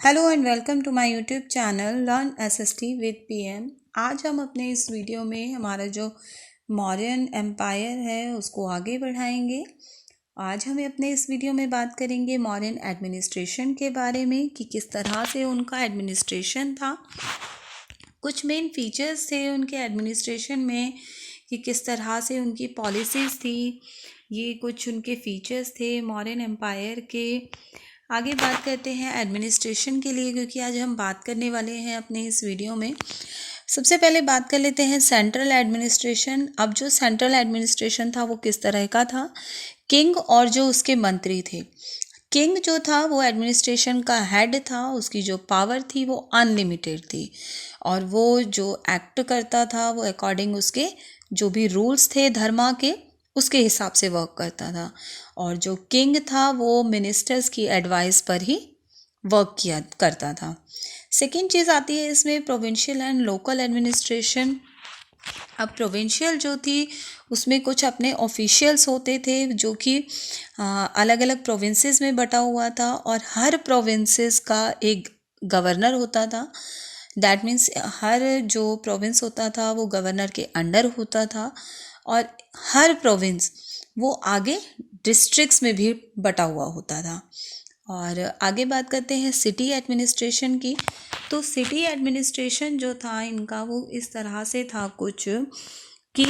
Hello and welcome to my YouTube channel learn SST with PM. आज हम अपने इस वीडियो में हमारा जो मौर्यन एम्पायर है उसको आगे बढ़ाएंगे। आज हम अपने इस वीडियो में बात करेंगे मौर्यन एडमिनिस्ट्रेशन के बारे में कि किस तरह से उनका एडमिनिस्ट्रेशन था, कुछ मेन फीचर्स थे उनके एडमिनिस्ट्रेशन में कि किस तरह से उनकी पॉलिसीज़ थी। ये कुछ उनके फीचर्स थे मौर्यन एम्पायर के। आगे बात करते हैं एडमिनिस्ट्रेशन के लिए, क्योंकि आज हम बात करने वाले हैं अपने इस वीडियो में। सबसे पहले बात कर लेते हैं सेंट्रल एडमिनिस्ट्रेशन। अब जो सेंट्रल एडमिनिस्ट्रेशन था वो किस तरह का था, किंग और जो उसके मंत्री थे। किंग जो था वो एडमिनिस्ट्रेशन का हेड था, उसकी जो पावर थी वो अनलिमिटेड थी और वो जो एक्ट करता था वो अकॉर्डिंग उसके जो भी रूल्स थे धर्मा के उसके हिसाब से वर्क करता था। और जो किंग था वो मिनिस्टर्स की एडवाइस पर ही वर्क किया करता था। सेकेंड चीज़ आती है इसमें प्रोविंशियल एंड लोकल एडमिनिस्ट्रेशन। अब प्रोविंशियल जो थी उसमें कुछ अपने ऑफिशियल्स होते थे जो कि अलग अलग प्रोविंसेस में बटा हुआ था और हर प्रोविंसेस का एक गवर्नर होता था। दैट मीन्स हर जो प्रोविंस होता था वो गवर्नर के अंडर होता था और हर प्रोविंस वो आगे डिस्ट्रिक्ट्स में भी बटा हुआ होता था। और आगे बात करते हैं सिटी एडमिनिस्ट्रेशन की। तो सिटी एडमिनिस्ट्रेशन जो था इनका वो इस तरह से था कुछ कि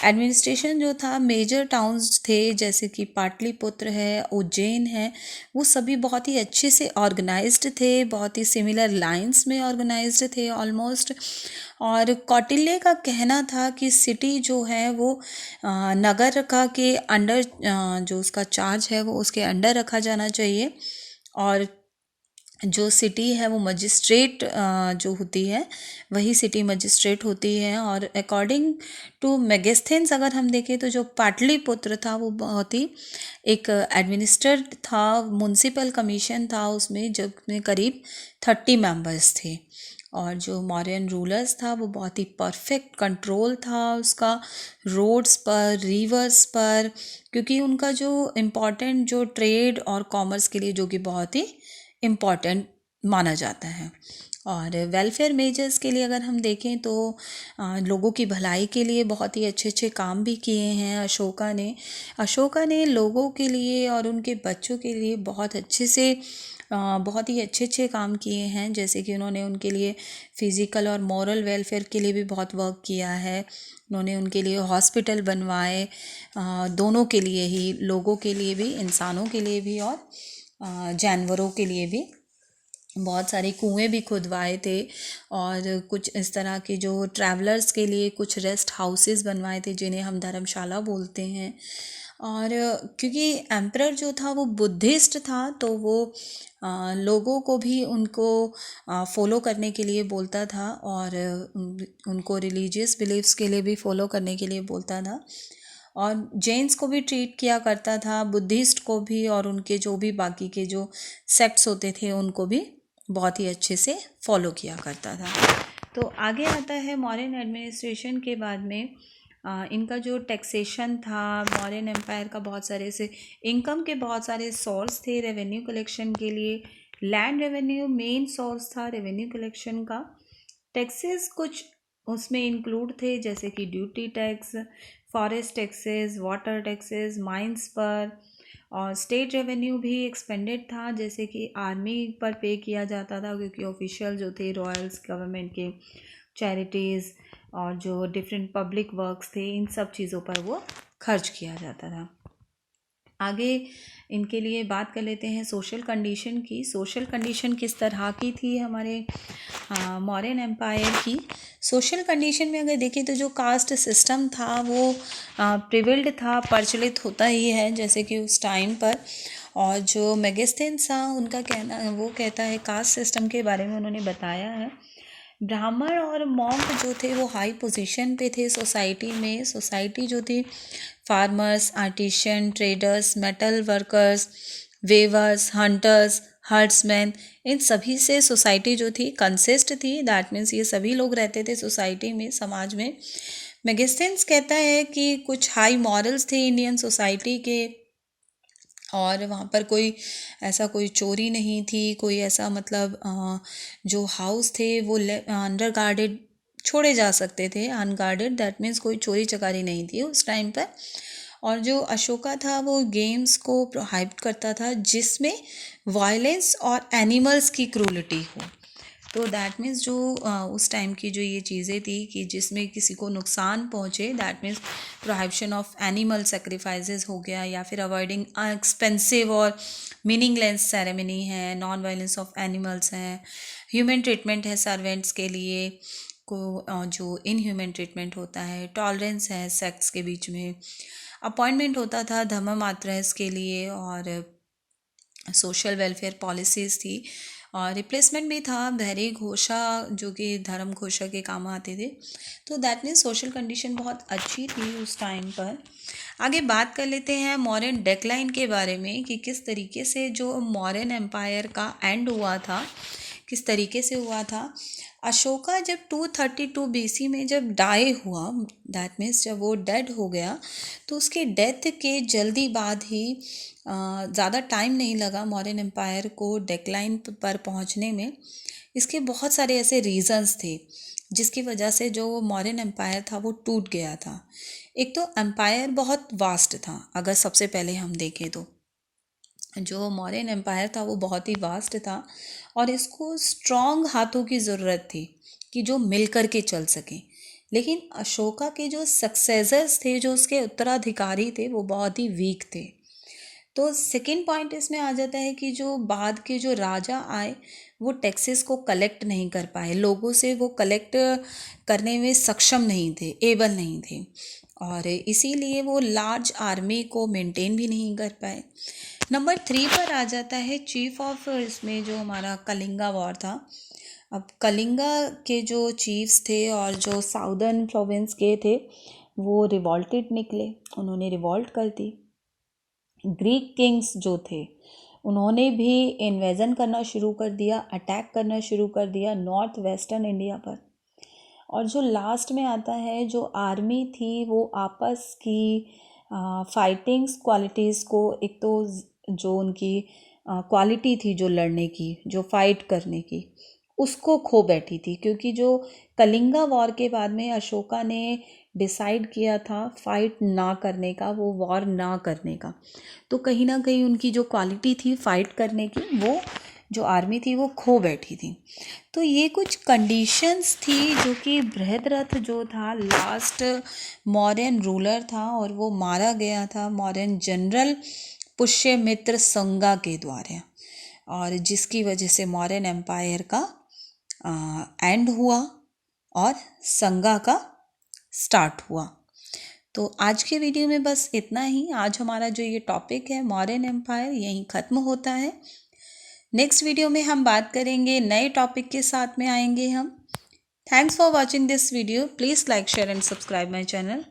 एडमिनिस्ट्रेशन जो था मेजर टाउन्स थे जैसे कि पाटलिपुत्र है, उज्जैन है, वो सभी बहुत ही अच्छे से ऑर्गेनाइज्ड थे, बहुत ही सिमिलर लाइंस में ऑर्गेनाइज्ड थे ऑलमोस्ट। और कौटिल्य का कहना था कि सिटी जो है वो नगर का के अंडर जो उसका चार्ज है वो उसके अंडर रखा जाना चाहिए और जो सिटी है वो मजिस्ट्रेट जो होती है वही सिटी मजिस्ट्रेट होती है। और अकॉर्डिंग टू मेगस्थेंस अगर हम देखें तो जो पाटलिपुत्र था वो बहुत ही एक एडमिनिस्ट्रेट था, म्युनिसिपल कमीशन था उसमें जिसमें करीब 30 मेंबर्स थे। और जो मौर्यन रूलर्स था वो बहुत ही परफेक्ट कंट्रोल था उसका रोड्स पर, रिवर्स पर, क्योंकि उनका जो इम्पोर्टेंट जो ट्रेड और कॉमर्स के लिए जो कि बहुत ही इम्पॉर्टेंट माना जाता है। और वेलफेयर मेजर्स के लिए अगर हम देखें तो लोगों की भलाई के लिए बहुत ही अच्छे अच्छे काम भी किए हैं अशोका ने लोगों के लिए और उनके बच्चों के लिए बहुत बहुत ही अच्छे अच्छे काम किए हैं। जैसे कि उन्होंने उनके लिए फिज़िकल और मॉरल वेलफेयर के लिए भी बहुत वर्क किया है। उन्होंने उनके लिए हॉस्पिटल बनवाए, दोनों के लिए ही, लोगों के लिए भी, इंसानों के लिए भी और जानवरों के लिए भी। बहुत सारे कुएं भी खुदवाए थे और कुछ इस तरह के जो ट्रैवलर्स के लिए कुछ रेस्ट हाउसेस बनवाए थे जिन्हें हम धर्मशाला बोलते हैं। और क्योंकि एम्परर जो था वो बुद्धिस्ट था तो वो लोगों को भी उनको फॉलो करने के लिए बोलता था और उनको रिलीजियस बिलीव्स के लिए भी फॉलो करने के लिए बोलता था। और जैन्स को भी ट्रीट किया करता था, बुद्धिस्ट को भी, और उनके जो भी बाकी के जो सेक्ट्स होते थे उनको भी बहुत ही अच्छे से फॉलो किया करता था। तो आगे आता है मौर्यन एडमिनिस्ट्रेशन के बाद में इनका जो टैक्सेशन था, मौर्यन एम्पायर का बहुत सारे से इनकम के बहुत सारे सोर्स थे रेवेन्यू कलेक्शन के लिए। लैंड रेवेन्यू मेन सोर्स था रेवेन्यू कलेक्शन का। टैक्सेस कुछ उसमें इंक्लूड थे जैसे कि duty tax, forest taxes, water taxes, mines पर, और स्टेट रेवेन्यू भी एक्सपेंडेड था जैसे कि आर्मी पर पे किया जाता था क्योंकि ऑफिशियल जो थे रॉयल्स गवर्नमेंट के, चैरिटीज़ और जो डिफरेंट पब्लिक वर्क्स थे इन सब चीज़ों पर वो खर्च किया जाता था। आगे इनके लिए बात कर लेते हैं सोशल कंडीशन की। सोशल कंडीशन किस तरह की थी हमारे मौर्यन एम्पायर की। सोशल कंडीशन में अगर देखें तो जो कास्ट सिस्टम था वो प्रिविल्ड था, प्रचलित होता ही है जैसे कि उस टाइम पर। और जो मेगस्थेंस था उनका कहना, वो कहता है कास्ट सिस्टम के बारे में उन्होंने बताया है। ब्राह्मण और मॉन्क जो थे वो हाई पोजीशन पे थे सोसाइटी में। सोसाइटी जो थी farmers, artisans, traders, metal workers, weavers, hunters, herdsman, इन सभी से सोसाइटी जो थी कंसिस्ट थी। दैट मीन्स ये सभी लोग रहते थे सोसाइटी में, समाज में। मेगस्थेंस कहता है कि कुछ हाई मॉरल्स थे इंडियन सोसाइटी के और वहाँ पर कोई ऐसा कोई चोरी नहीं थी, कोई ऐसा मतलब जो हाउस थे वो अंडर गार्डेड छोड़े जा सकते थे, अनगार्डेड, दैट मीन्स कोई चोरी चकारी नहीं थी उस टाइम पर। और जो अशोका था वो गेम्स को प्रोहाइबिट करता था जिसमें वायलेंस और एनिमल्स की क्रूलिटी हो। तो दैट मीन्स जो उस टाइम की जो ये चीज़ें थी कि जिसमें किसी को नुकसान पहुँचे, that means prohibition of animal sacrifices हो गया, या फिर अवॉइडिंग एक्सपेंसिव और मीनिंगलेस सेरेमनी है, नॉन वायलेंस ऑफ एनिमल्स हैं, ह्यूमन ट्रीटमेंट है सर्वेंट्स के लिए को जो इनह्यूमन ट्रीटमेंट होता है, टॉलरेंस है सेक्स के बीच में, अपॉइंटमेंट होता था धर्म मात्रस के लिए, और सोशल वेलफेयर पॉलिसीज़ थी, और रिप्लेसमेंट भी था बहरी घोषा जो कि धर्म घोषा के काम आते थे। तो दैट मीन्स सोशल कंडीशन बहुत अच्छी थी उस टाइम पर। आगे बात कर लेते हैं मौर्यन डेक्लाइन के बारे में कि किस तरीके से जो मौर्यन एम्पायर का एंड हुआ था, किस तरीके से हुआ था। अशोका जब 232 BC में जब डाई हुआ, दैट मीन्स जब वो डेड हो गया, तो उसके डेथ के जल्दी बाद ही ज़्यादा टाइम नहीं लगा मौर्यन एम्पायर को डेक्लाइन पर पहुंचने में। इसके बहुत सारे ऐसे रीजंस थे जिसकी वजह से जो मौर्यन एम्पायर था वो टूट गया था। एक तो एम्पायर बहुत वास्ट था, अगर सबसे पहले हम देखें तो जो मौर्यन एम्पायर था वो बहुत ही वास्ट था, और इसको स्ट्रॉन्ग हाथों की ज़रूरत थी कि जो मिल कर के चल सकें। लेकिन अशोका के जो सक्सेसर्स थे, जो उसके उत्तराधिकारी थे, वो बहुत ही वीक थे। तो सेकेंड पॉइंट इसमें आ जाता है कि जो बाद के जो राजा आए वो टैक्सेस को कलेक्ट नहीं कर पाए, लोगों से वो कलेक्ट करने में सक्षम नहीं थे, एबल नहीं थे, और इसीलिए वो लार्ज आर्मी को मेंटेन भी नहीं कर पाए। नंबर 3 पर आ जाता है चीफ ऑफ, इसमें जो हमारा कलिंगा वॉर था। अब कलिंगा के जो चीफ्स थे और जो साउदर्न प्रोविंस के थे वो रिवॉल्टेड निकले, उन्होंने रिवॉल्ट कर दी। ग्रीक किंग्स जो थे उन्होंने भी इन्वेजन करना शुरू कर दिया, अटैक करना शुरू कर दिया नॉर्थ वेस्टर्न इंडिया पर। और जो लास्ट में आता है जो आर्मी थी वो आपस की फाइटिंग्स क्वालिटीज़ को, एक तो जो उनकी क्वालिटी थी जो लड़ने की, जो फाइट करने की, उसको खो बैठी थी, क्योंकि जो कलिंगा वॉर के बाद में अशोका ने डिसाइड किया था फाइट ना करने का, वो वॉर ना करने का। तो कहीं ना कहीं उनकी जो क्वालिटी थी फाइट करने की, वो जो आर्मी थी वो खो बैठी थी। तो ये कुछ कंडीशंस थी जो कि बृहद्रथ जो था लास्ट मौर्यन रूलर था और वो मारा गया था मौर्यन जनरल पुष्यमित्र संगा के द्वारा, और जिसकी वजह से मौर्यन एम्पायर का एंड हुआ और संगा का स्टार्ट हुआ। तो आज के वीडियो में बस इतना ही। आज हमारा जो ये टॉपिक है मौर्यन एम्पायर यहीं ख़त्म होता है। नेक्स्ट वीडियो में हम बात करेंगे, नए टॉपिक के साथ में आएंगे हम। Thanks for watching this video. Please like, share and subscribe my channel.